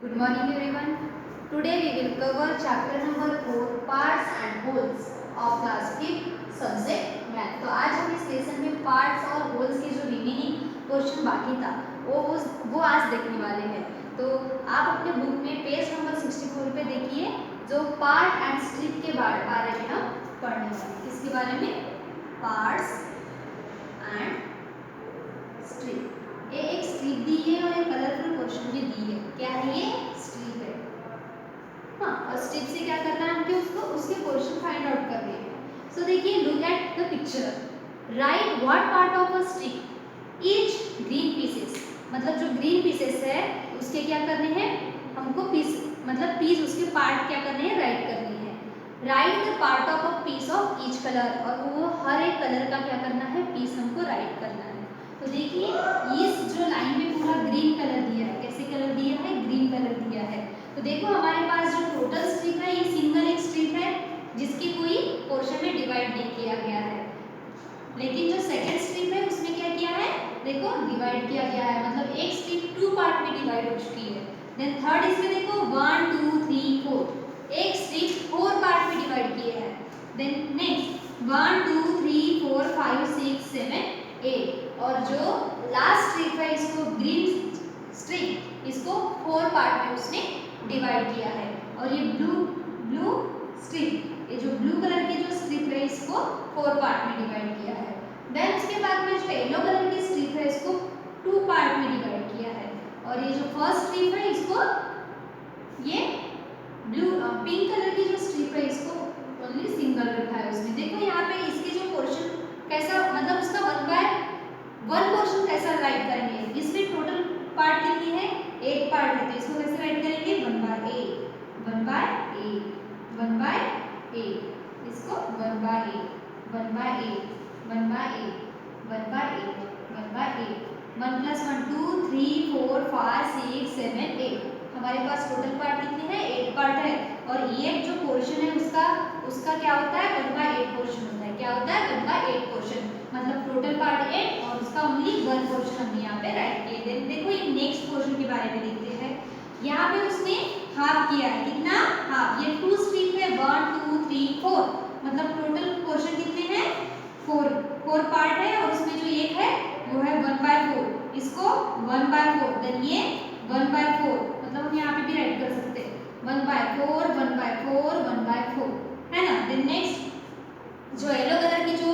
Good morning everyone. Today we will cover chapter number 4 parts and wholes of class 5 subject math. तो आज हम इस lesson में parts और wholes के जो रिमेनिंग क्वेश्चन बाकी था वो आज देखने वाले हैं। तो आप अपने बुक में पेज नंबर 64 पे देखिए जो पार्ट एंड स्ट्रिप के बारे में हम पढ़ने वाले हैं। इसके बारे में पार्ट्स एंड स्ट्रिप। ये एक स्ट्रिप दी है और एक कलरफुल क्वेश्चन भी दी है। क्या है ये? स्ट्रिप है। हाँ, और स्ट्रिप से क्या करना है हमको उसके क्वेश्चन फाइंड आउट करने हैं। सो देखिए, look at the picture. Right what part of a strip each green pieces, मतलब जो ग्रीन पीसेस है उसके क्या करने हैं हमको पीस, मतलब पीस उसके पार्ट क्या करने हैं राइट करने हैं। Write the part of a piece of each colour, और वो हर एक कलर का क्या करना है पीस हमको राइट करना है। तो देखिए इस जो लाइन में पूरा ग्रीन कलर दिया है, कैसे कलर दिया है? ग्रीन कलर दिया है। तो देखो हमारे पास जो टोटल स्ट्रिप है ये सिंगल एक स्ट्रिप है जिसकी कोई पोर्शन में डिवाइड नहीं किया गया है। लेकिन जो सेकंड स्ट्रिप है उसमें क्या किया है? देखो डिवाइड किया गया है, मतलब एक स्ट्रिप 2 पार्ट में डिवाइड हो चुकी है। देन थर्ड इसमें देखो 1 2 3 4, एक स्ट्रिप 4 पार्ट में डिवाइड किया है। देन नेक्स्ट 1 2 3 4 5 6 7 8, और जो लास्ट स्ट्रिप है इसको ग्रीन स्ट्रिप, इसको 4 पार्ट में उसने डिवाइड किया है। और ये ब्लू स्ट्रिप, ये जो ब्लू कलर की जो स्ट्रिप है इसको 4 पार्ट में डिवाइड किया है। देन उसके बाद में जो येलो कलर की स्ट्रिप है इसको 2 पार्ट में डिवाइड किया है। और ये जो फर्स्ट स्ट्रिप है इसको, ये पिंक कलर की जो स्ट्रिप है इसको ओनली सिंगल रखा है उसने। देखो यहाँ पे इसके जो पोर्शन कैसा, मतलब उसका 1/1 पोर्शन कैसा राइट करेंगे। इसमें टोटल पार्ट कितनी है? 8 पार्ट है, तो इसको कैसे राइट करेंगे? 1/8 1/8 1/8, इसको 1/8 1/8 1/8 1/8 1/8, 1 + 1 2 3 4 5 6 7 8। हमारे पास टोटल पार्ट कितने हैं? 8 पार्ट है। और ये जो पोर्शन है उसका क्या होता है? 1/8 पोर्शन होता है। क्या होता है? 1/8 पोर्शन, मतलब टोटल पार्ट 8 और उसका ओनली 1 पोर्शन हमने यहाँ पे राइट किए थे। देखो ये नेक्स्ट पोर्शन के बारे में देखते हैं। यहाँ पे उसने हाफ किया है। कितना? हाफ। ये 2 स्ट्रिप है, 1 2 3 4, मतलब टोटल पोर्शन कितने हैं? 4 पार्ट है, और उसमें जो एक है वो है 1/4, इसको 1/4। देन ये 1/4, मतलब हम यहाँ पे भी राइट कर सकते हैं 1/4 1/4 1/4, है ना। देन नेक्स्ट जो येलो कलर की जो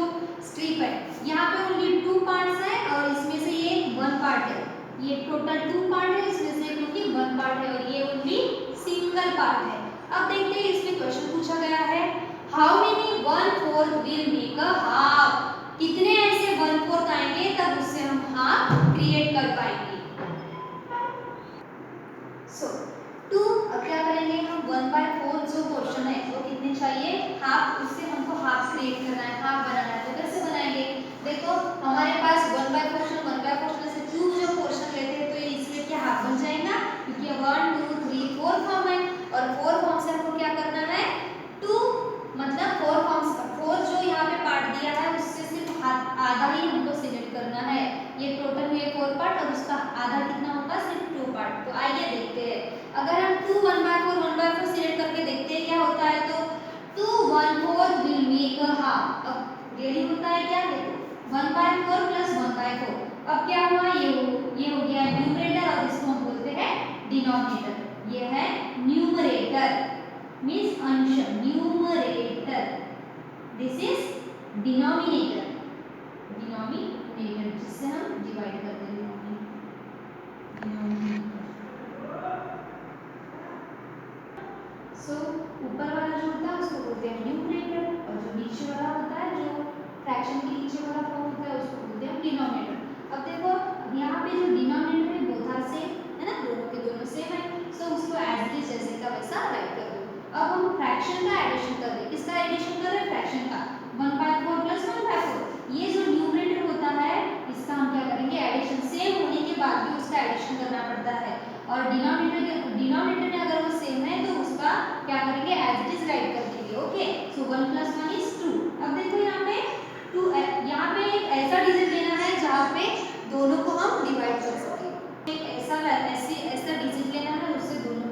स्ट्रिप है, यहाँ पे ओनली 2 पार्ट्स है और इसमें से ये 1 पार्ट है। ये टोटल 2 पार्ट है, इसमें से ओनली 1 पार्ट है, और ये ओनली सिंगल पार्ट है। अब देखते हैं इसमें क्वेश्चन पूछा गया है, how many 1/4 will make a half. कितने ऐसे 1/4 आएंगे तब उससे हम हाफ क्रिएट कर पाएंगे। सो 2, अब क्या करेंगे हम? 1/4 जो पोर्शन है वो कितने चाहिए? हाफ, उससे हमको हाफ क्रिएट करना है, हाफ बनाना है। तो कैसे बनाएंगे? देखो हमारे पास 1/4 से 2 जो पोर्शन लेते हैं तो ये इसमें क्या हाफ बन जाएगा, क्योंकि 1 2 3 4 फॉर्म है, और 4 फॉर्म से हमको क्या करना है? 2, मतलब 4 फॉर्म्स का 4 जो यहाँ पे पार्ट दिया है उससे सिर्फ आधा ही हमको सिलेक्ट करना है। ये टोटल हुए 4 पार्ट और उसका आधा कितना होगा? सिर्फ 2 पार्ट। तो आइए देखते हैं, अगर हम 2 1/4 सिलेक्ट करके देखते हैं क्या होता है। तो 2 1/4 विल मेक अ हाफ। अब रेडी होता है क्या? देखो 1/4 + 1/4, अब क्या हुआ? ये हो गया न्यूमरेटर, और इसको हम बोलते हैं डिनोमिनेटर। ये है न्यूमरेटर, मींस अंश, न्यूमरेटर। दिस इज डिनोमिनेटर, जिससे हम डिवाइड करते हैं। सो ऊपर वाला जो होता है उसको बोलते हैं न्यूमरेटर, और जो नीचे वाला होता है, जो फ्रैक्शन के नीचे वाला फॉर्म होता है उसको बोलते हैं डिनोमिनेटर। अब देखो यहाँ पे जो डिनोमिनेटर है बोथ आर सेम, है ना, दोनों के दोनों सेम है। सो उसको एज इट इज जैसे का वैसा राइट कर दो। अब हम फ्रैक्शन का एडिशन कर रहे हैं। किसका एडिशन कर रहे हैं? फ्रैक्शन का। 1/4 + 1/4, ये जो न्यूमरेटर होता है इसका हम क्या करेंगे? एडिशन। सेम होने के बाद भी उसका एडिशन करना पड़ता है, और डिनोमिनेटर में अगर वो सेम है तो उसका क्या करेंगे? एज इट इज राइट कर देंगे। ओके, सो 1 + 1 = 2। अब देखो यहाँ पे 2, यहाँ पे एक ऐसा डिजिट लेना है जहाँ पे दोनों को हम डिवाइड कर सके। एक ऐसा डिजिट लेना है उससे दोनों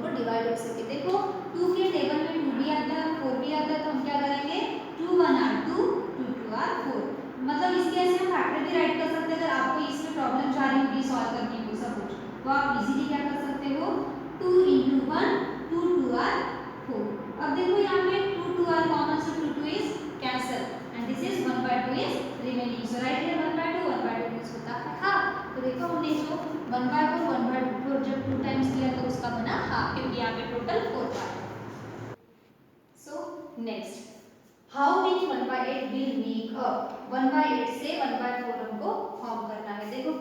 next how many 1/8 will make a 1/8 से 1/4 हमको फॉर्म करना है। देखो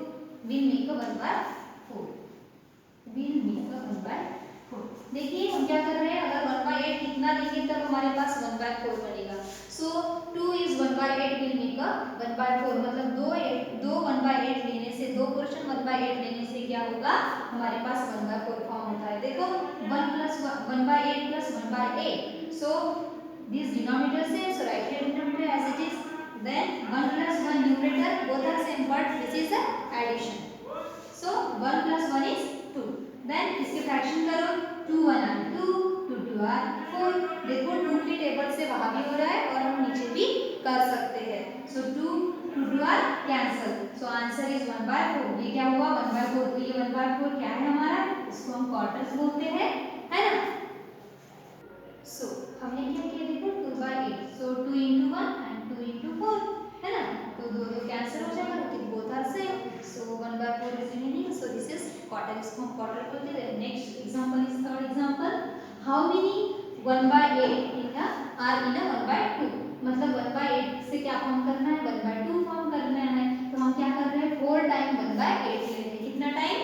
will make a 1/4 will make a 1/4। देखिए हम क्या कर रहे हैं, अगर 1/8 कितना लेंगे तब हमारे पास 1/4 बनेगा। सो 2 is 1/8 विल मेक अ 1/4 मतलब दो 1/8 लेने से, दो पोर्शन 1/8 लेने से क्या होगा, हमारे पास 1/4 फॉर्म होता है। देखो 1 plus 1/8 plus 1/8, so this denominator same, so write here denominator as it is, then 1 plus 1 numerator both are same, but this is the addition, so 1 plus 1 is 2, then इसके फ्रैक्शन करो, 2 1 are 2, 2 2 are 4। देखो 2 की table से वहां भी हो रहा है और हम नीचे भी कर सकते हैं। So 2 2 2 are cancel, so answer is 1/4। ये क्या हुआ 1/4, तो ये 1/4 क्या है हमारा, इसको हम क्वार्टर्स बोलते हैं, है ना। सो हमने क्या किया, देखो 2/8, सो 2 into 1 and 2 into 4, है ना, तो दो दो कैंसिल हो जाएगा, तो both are same, so 1/4 is remaining, so this is quarter, इसको हम क्वार्टर बोलते हैं। Next example is third example, how many 1/8 in a are in a 1/2, मतलब 1/8 से क्या फॉर्म करना है, 1/2 फॉर्म करना है, तो हम क्या कर रहे हैं 4 टाइम 1/8 ले रहे हैं। कितना टाइम,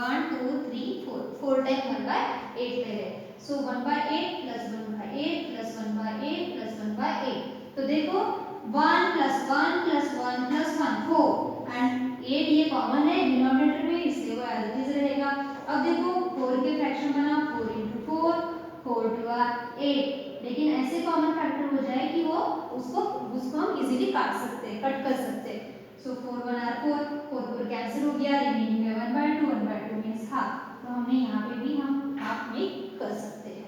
1 2 3 4, 4 टाइम 1/8 ले रहे हैं। सो 1/8 plus 1/8 plus 1/8 plus 1/8, तो देखो 1 plus 1 plus 1 plus 1 4 एंड 8 ये कॉमन है डिनोमिनेटर में, इसलिए वो एज इट इज रहेगा। अब देखो 4 के फ्रैक्शन बनाओ, 4 into 4, 4 2 are 8, लेकिन ऐसे कॉमन फैक्टर हो जाए कि वो उसको हम इजीली काट सकते हैं, कट कर सकते हैं। सो 4 1 are 4, 4 4 कैंसिल हो गया, रिमेनिंग है 1/2, 1/2 मींस हाफ, तो हमने यहाँ पे भी हम हाफ में कर सकते हैं।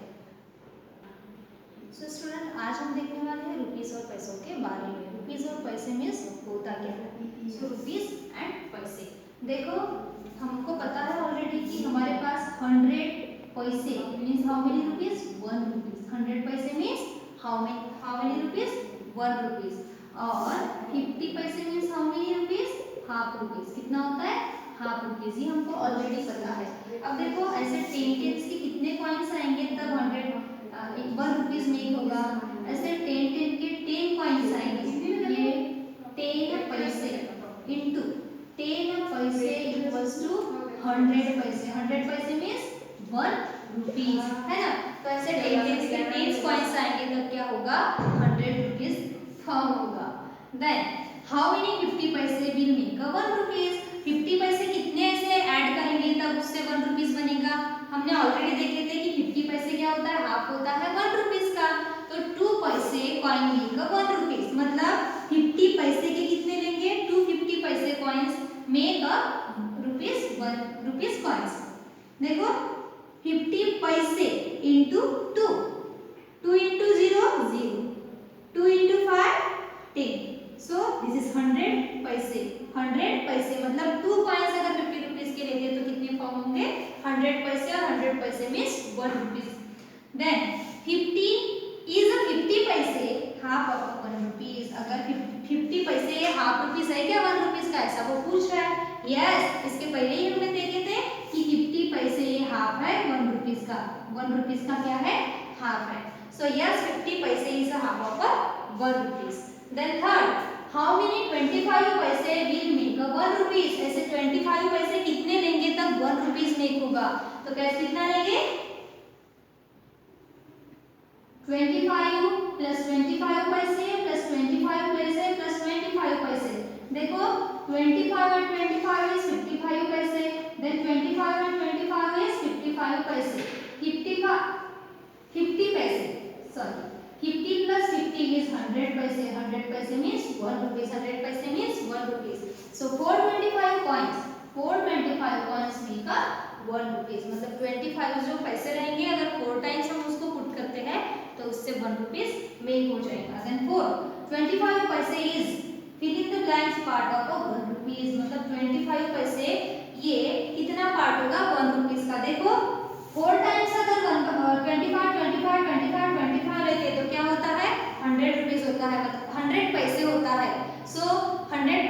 सो स्टूडेंट आज हम देखने वाले हैं रुपीस और पैसों के बारे में। रुपीस और पैसे मीन्स होता क्या है, सो रुपीस एंड पैसे। देखो हमको पता है ऑलरेडी कि हमारे पास 100 पैसे means how many rupees, 1 rupees. 100 पैसे means how many rupees, 1 rupees. और 50 पैसे means how many rupees, half rupees. कितना होता है, हाफ रुपीस, ये हमको ऑलरेडी पता है। अब देखो ऐसे 10 टेंस के कितने कॉइन्स आएंगे तब 1 रुपीस मेक होगा। ऐसे 10 के 10 कॉइन्स आएंगे, ये 10 पैसे इनटू 10 पैसे इक्वल्स टू 100 पैसे। 100 पैसे मींस 1 रुपीस, है ना। तो ऐसे 10 के 10 कॉइन्स आएंगे तब क्या होगा, 100 रुपीस फॉर्म होगा। देन हाउ मेनी 50 पैसे विल मेक अ 1 रुपीस। 50 पैसे कितने ऐसे ऐड करेंगे तब उससे 1 रुपीस बनेगा। हमने ऑलरेडी देखे थे कि 50 पैसे क्या होता है, हाफ होता है 1 रुपीस का। तो 2 पैसे कॉइन मेक अ 1 रुपीस, मतलब 50 पैसे के कितने लेंगे, 250 पैसे coins make a rupees 1 rupees coins. देखो 50 पैसे into 2, 2 into 0 0, 2 into 5 10, so this is 100 पैसे। 100 पैसे मतलब 2 कॉइन्स अगर 50 रुपीस के लेते तो कितने फॉर्म होंगे, 100 पैसे, और 100 पैसे मींस 1 रुपीस। देन 50 इज 50 पैसे हाफ ऑफ 1 रुपीस। अगर 50 पैसे हाफ रुपीस है क्या 1 रुपीस का, ऐसा वो पूछ रहा है। यस, इसके पहले ही हमने देखे थे कि 50 पैसे ये हाफ है 1 रुपीस का। 1 रुपीस का क्या है, हाफ है। सो यस 50 पैसे is half of 1 rupees. Then third, how many 25 पैसे विल मेक अ 1 रुपीस। ऐसे 25 पैसे कितने लेंगे तब 1 रुपीस मेक होगा, तो कैसे कितना लेंगे, 25 प्लस 25 पैसे प्लस 25 पैसे प्लस 25 पैसे। देखो 25 and 25 is 55 पैसे, then 25 and 25 is 55 पैसे। 50 पैसे, सॉरी 50 plus 50 is 100 पैसे। 100 पैसे means 1 rupees। 100 पैसे means 1 rupees। So 425 coins, 425 coins make a 1 rupees। मतलब 25 जो पैसे रहेंगे अगर 4 टाइम्स हम उसको पुट करते हैं तो उससे 1 रुपीस मेक हो जाएगा। देन 25 पैसे is fill in the blanks part of 1 rupees. मतलब 25 पैसे ये कितना पार्ट होगा 1 रुपीस का। देखो 4 टाइम्स अगर 25 25 25 25 लेते तो क्या होता है 100 रुपीस होता है, मतलब 100 पैसे होता है। सो 100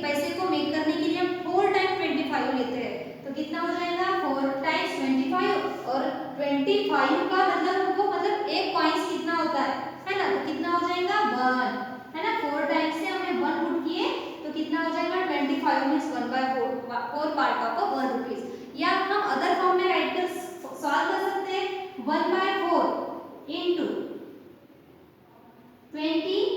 पैसे को मेक करने के लिए हम 4 टाइम्स 25 लेते हैं तो कितना हो जाएगा 4 टाइम्स 25, और 25 का मतलब हमको मतलब एक कॉइन्स कितना होता है ना, तो कितना हो जाएगा 1 है ना। 4 टाइम्स से हमने 1 पुट किए तो कितना हो जाएगा 25 मींस 1/4 पार्ट ऑफ 1 रुपीस। या हम अदर फॉर्म में राइट कर सॉल्व कर सकते हैं 1/4 इनटू 25।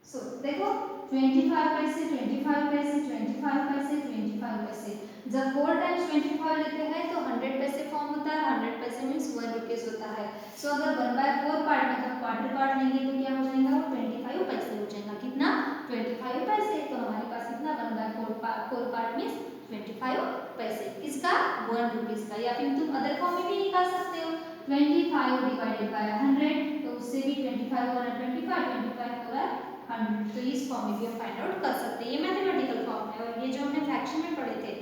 सो देखो 25 पैसे 25 पैसे 25 पैसे 25 पैसे, जब 4 टाइम्स 25 लेते हैं तो 100 पैसे फॉर्म होता है, 100 पैसे मींस 1 रुपीस होता है। सो अगर 1/4 पार्ट मतलब क्वार्टर पार्ट लेंगे तो क्या हो जाएगा वो 25 पैसे हो जाएगा। कितना 25 पैसे, तो हमारे पास कितना 1/4 पार्ट मींस 25 पैसे किसका 1 रुपीस का। या फिर तुम अदर फॉर्म में भी निकाल सकते हो 25 डिवाइडेड बाय 100, तो उससे भी 25 और 25 पूरा 100, तो इस फॉर्म में भी हम फाइंड आउट कर सकते हैं। ये मैथमेटिकल फॉर्म है और ये जो हमने फ्रैक्शन में पढ़े थे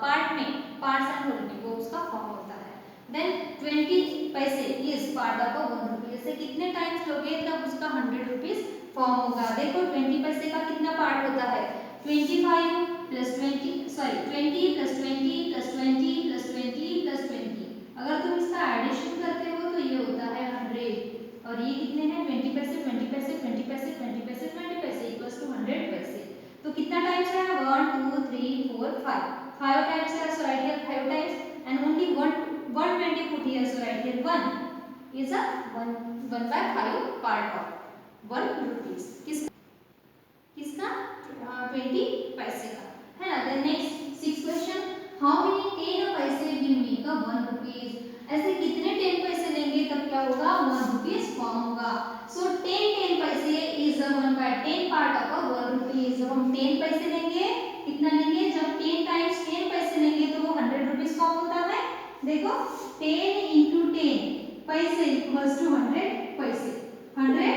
पार्ट में पार्ट्स एंड होल में वो उसका फॉर्म होता है। देन 20 पैसे इज पार्ट ऑफ 1 रुपीस, जैसे कितने टाइम्स लोगे तब उसका 100 रुपीस फॉर्म होगा। देखो 20 पैसे का कितना पार्ट होता है 25 plus 20 sorry 20 plus 20 plus 20 plus 20 plus 20, अगर तुम इसका एडिशन करते हो तो ये होता है 100 और ये कितने हैं 20 पैसे 20 पैसे 20 पैसे 20 पैसे 20 पैसे इक्वल्स टू 100 पैसे। तो कितना टाइम्स है 1 2 3 4 5 टाइम्स है, so right here 5 times and only 120 put here, so right here 1 is a 1/5 part of 1 rupees। किसका 20 पैसे का है ना। Then next 6 question, how many 10 पैसे विल मेक अ 1 रुपीस। ऐसे कितने 10 पैसे लेंगे तब क्या होगा 1 रुपीस फॉर्म होगा। सो 10 पैसे is a 1/10 part of 1 rupees. जब हम 10 पैसे लेंगे कितना लेंगे, जब 10 टाइम्स 10 पैसे लेंगे तो वो 100 रुपीस फॉर्म होता है। देखो 10 into 10 पैसे इक्वल्स टू 100 पैसे, 100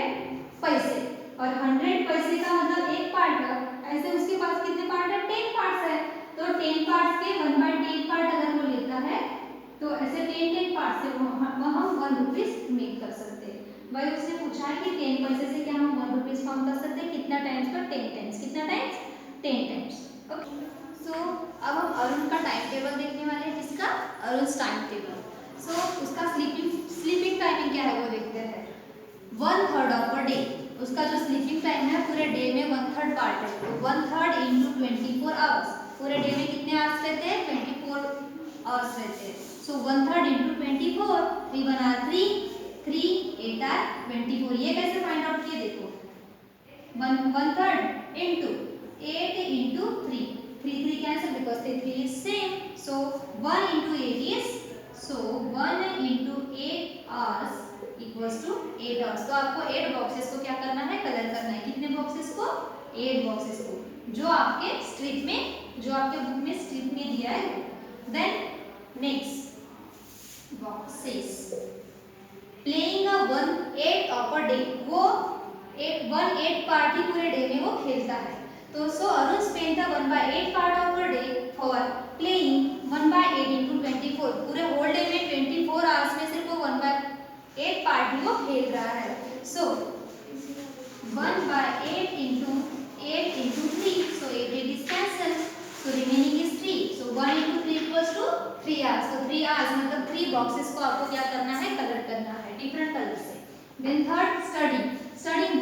पैसे और 100 पैसे का मतलब एक पार्ट है, ऐसे उसके पास कितने पार्ट है 10 पार्ट्स है, तो 10 पार्ट्स के 1/10 पार्ट अगर वो लेता है तो ऐसे 10 पार्ट से हम 1 रुपीस मेक कर सकते हैं। भाई उसने पूछा है कि 10 पैसे से क्या हम 1 रुपीस फॉर्म कर सकते हैं, कितना टाइम्स पर 10 टाइम्स, कितना टाइम्स 10 टाइम्स। ओके सो अब हम अरुण का टाइम टेबल देखने वाले हैं, किसका अरुण टाइम टेबल। सो उसका स्लीपिंग टाइमिंग क्या है वो देखते हैं। 1/3 ऑफ अ डे, उसका जो स्लीपिंग टाइम है पूरे डे में 1/3 पार्ट है, तो 1/3 into 24 आवर्स, पूरे डे में कितने आवर्स रहते हैं 24 आवर्स रहते हैं। सो 1/3 into 24 3 बना 3 3 8 are 24। ये कैसे फाइंड आउट किए देखो 1/3 into 8 into 3 3 cancel because 3 is same, so 1 into 8 is, so 1 into 8 hours equals to 8 hours। तो आपको 8 बॉक्सेस को क्या करना है कलर करना है, कितने बॉक्सेस को 8 बॉक्सेस को, जो आपके स्ट्रिप में जो आपके बुक में स्ट्रिप में दिया है। Then next boxes playing a 1/8 of a day, वो 1/8 पार्ट ही पूरे डे में वो खेलता है। तो so Arun spend the 1/8 part of a day for playing 1/8 into 24, पूरे होल डे में 24 आवर्स में सिर्फ वो 1/8 पार्ट ही वो खेल रहा है। सो 1/8 into 8 into 3, so 8 is cancelled, so remaining is 3, so 1 into 3 equals to 3 hours, so 3 hours मतलब 3 बॉक्सेस को आपको क्या करना है कलर करना है डिफरेंट कलर से। Then third studying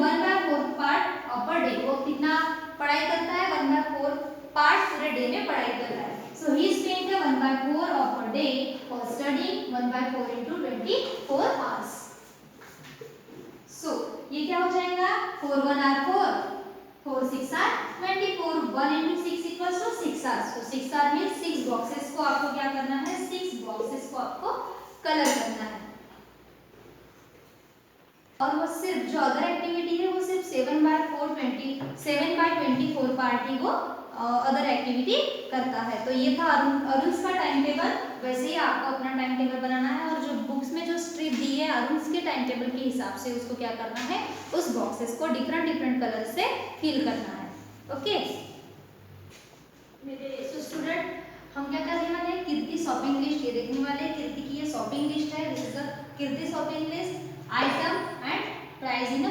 1/4 part of a day, वो कितना पढ़ाई करता है 1/4 पार्ट पूरे डे में पढ़ाई करता है। So he spend 1/4 of a day for studying 1/4 into 24 hours. So ये क्या हो जाएगा 4 1 are 4 4 6 are 24, 1 into 6 equals to 6 hours, so 6 hours means 6 boxes को आपको क्या करना है 6 बॉक्सेस को आपको कलर करना है। और वो सिर्फ जो अदर एक्टिविटी है वो सिर्फ 7/24 पार्ट ही वो अदर एक्टिविटी करता है। तो ये था अरुण का टाइम टेबल। वैसे ही आपको अपना टाइम टेबल बनाना है और जो बुक्स में जो स्ट्रिप दी है अरुण के टाइम टेबल के हिसाब से उसको क्या करना है उस बॉक्सेस को डिफरेंट कलर से फिल करना है। ओके सो स्टूडेंट हम क्या करने वाले हैं कीर्ति शॉपिंग लिस्ट ये देखने वाले हैं। कीर्ति की ये शॉपिंग लिस्ट है, this is the Kirti shopping list item and price in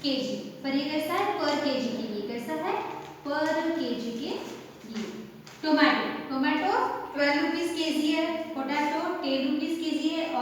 KG. पर ये कैसा है पर केजी के लिए, कैसा है पर केजी के लिए। टोमेटो 12 रुपीस केजी है, पोटैटो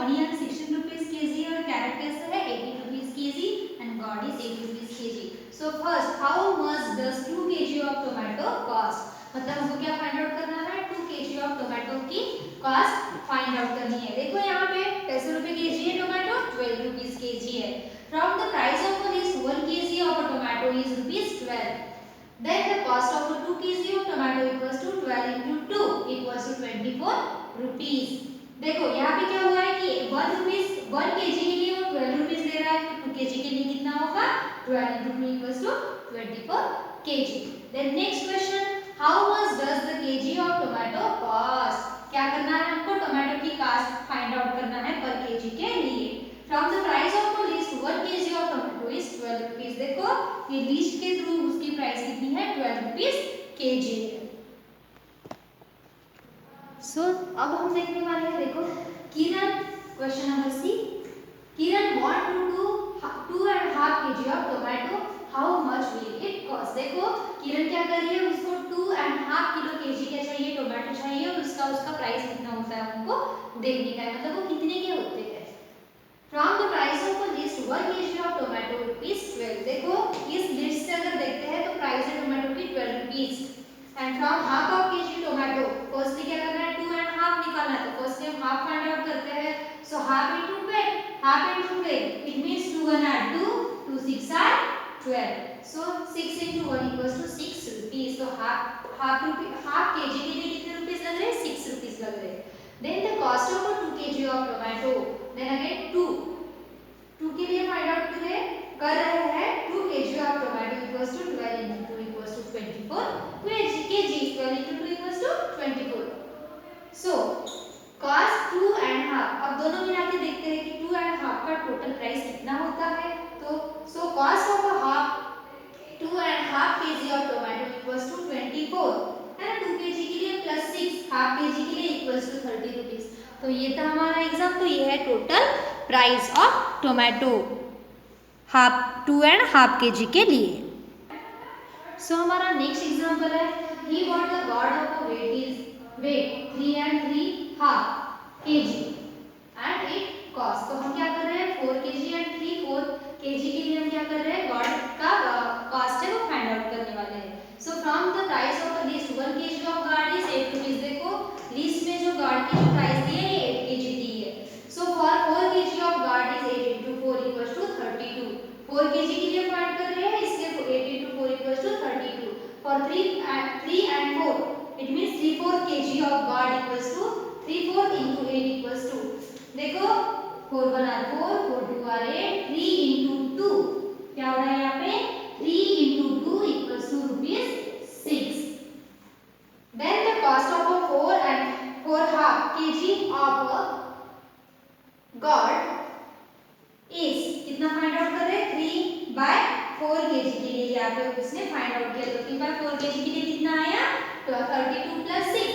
ऑनियन 16 रुपीज केजी और कैरेट कैसे है 18 rupees KG and God is 8 rupees KG. So first how much does 2 KG of tomato cost, मतलब हमको क्या फाइंड आउट करना है 2 केजी ऑफ टोमेटो की कॉस्ट फाइंड आउट करनी है। देखो यहाँ पे कैसे रुपए केजी है टोमेटो 12 रुपीज केजी है। From the price of this 1 KG of a tomato is rupees 12, then the cost of the 2 kg of tomato equals to 12 into 2 equals to 24 rupees। देखो यहाँ पे क्या हुआ है कि 1 रुपीस 1 केजी के लिए वो 12 रुपीस दे रहा है, तो 2 केजी के लिए कितना होगा 12 into 2 equals to 24 kg। then next question how much does the kg of tomato cost, क्या करना है हमको टोमेटो की कॉस्ट फाइंड आउट करना है पर केजी के लिए। From the price of the list 1 kg of tomato is 12 rupees। देखो ये लिस्ट के थ्रू उसकी प्राइस कितनी है 12 रुपीस केजी है। सो अब हम देखने वाले हैं देखो Kiran, question number C, Kiran want to do 2.5 kg of tomato, how much will it cost. देखो किरण क्या कर रही है, उसको 2.5 किलो केजी का चाहिए टोमेटो चाहिए और उसका प्राइस कितना होता है हमको देखने का है, मतलब वो कितने के होते हैं। From the price of a list 1 kg of tomato rupees 12। देखो इस लिस्ट से अगर देखते हैं तो प्राइस है टोमेटो की 12 rupees and from half of KG tomato firstly क्या करना है 2.5 निकालना है, तो फर्स्टली हम हाफ फाइंड आउट करते हैं। So half into 12 it means 2 1 are 2 2 6 are 12, so 6 into 1 equals to 6 rupees। तो हाफ केजी के लिए कितने रुपीस लग रहे हैं 6 रुपीस लग रहे हैं। Then the cost of 2 kg of tomato, then again 2 के लिए फाइंड आउट कर रहे हैं 2 kg of tomato equals to 12 into 2 equals to 24 kg 12 into 2 equals to 24। So cost 2.5, अब दोनों मिला के देखते हैं कि 2.5 का टोटल प्राइस कितना होता है। तो so cost of a half 2.5 kg of tomato equals to 24 है ना, 2 kg के लिए प्लस 6 हाफ kg के लिए इक्वल्स टू 30 रुपीस। तो ये था हमारा एग्जाम, तो ये है total price of tomato 2.5 kg के लिए। सो हमारा नेक्स्ट एग्जांपल है he bought the god of a weight 3 and 3.5 kg and it cost. तो हम क्या कर रहे हैं 4 kg एंड 4 kg के लिए हम क्या कर रहे हैं गॉड का कॉस्ट है वो फाइंड आउट करने वाले हैं। So from the price of the list 1 kg of God is 8 rupees. देखो लिस्ट में जो गॉड की जो प्राइस दी है ये 8 kg दी है। So for 4 kg of God is 8 into 4 equals to 32। 4 kg के लिए फाइंड कर रहे हैं इसलिए 8 into 4 equals to 32। For 3 and 4 it means 3/4 kg of gourd equals to 3/4 into 8 equals to, देखो 4 1 are 4 4 2 are 8 3 into 2 क्या हो रहा है यहाँ पे 3 into 2 equals to rupees 6। Then the cost of a 4.5 kg of a gourd is कितना find out कर रहे हैं 3/4 kg के लिए यहाँ पे उसने फाइंड आउट किया। तो 3/4 kg के लिए कितना आया 32 plus 6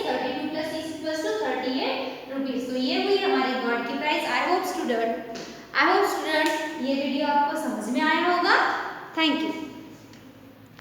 equals to 38 रुपीस। तो ये हुई हमारी गॉड की प्राइस। आई होप स्टूडेंट ये वीडियो आपको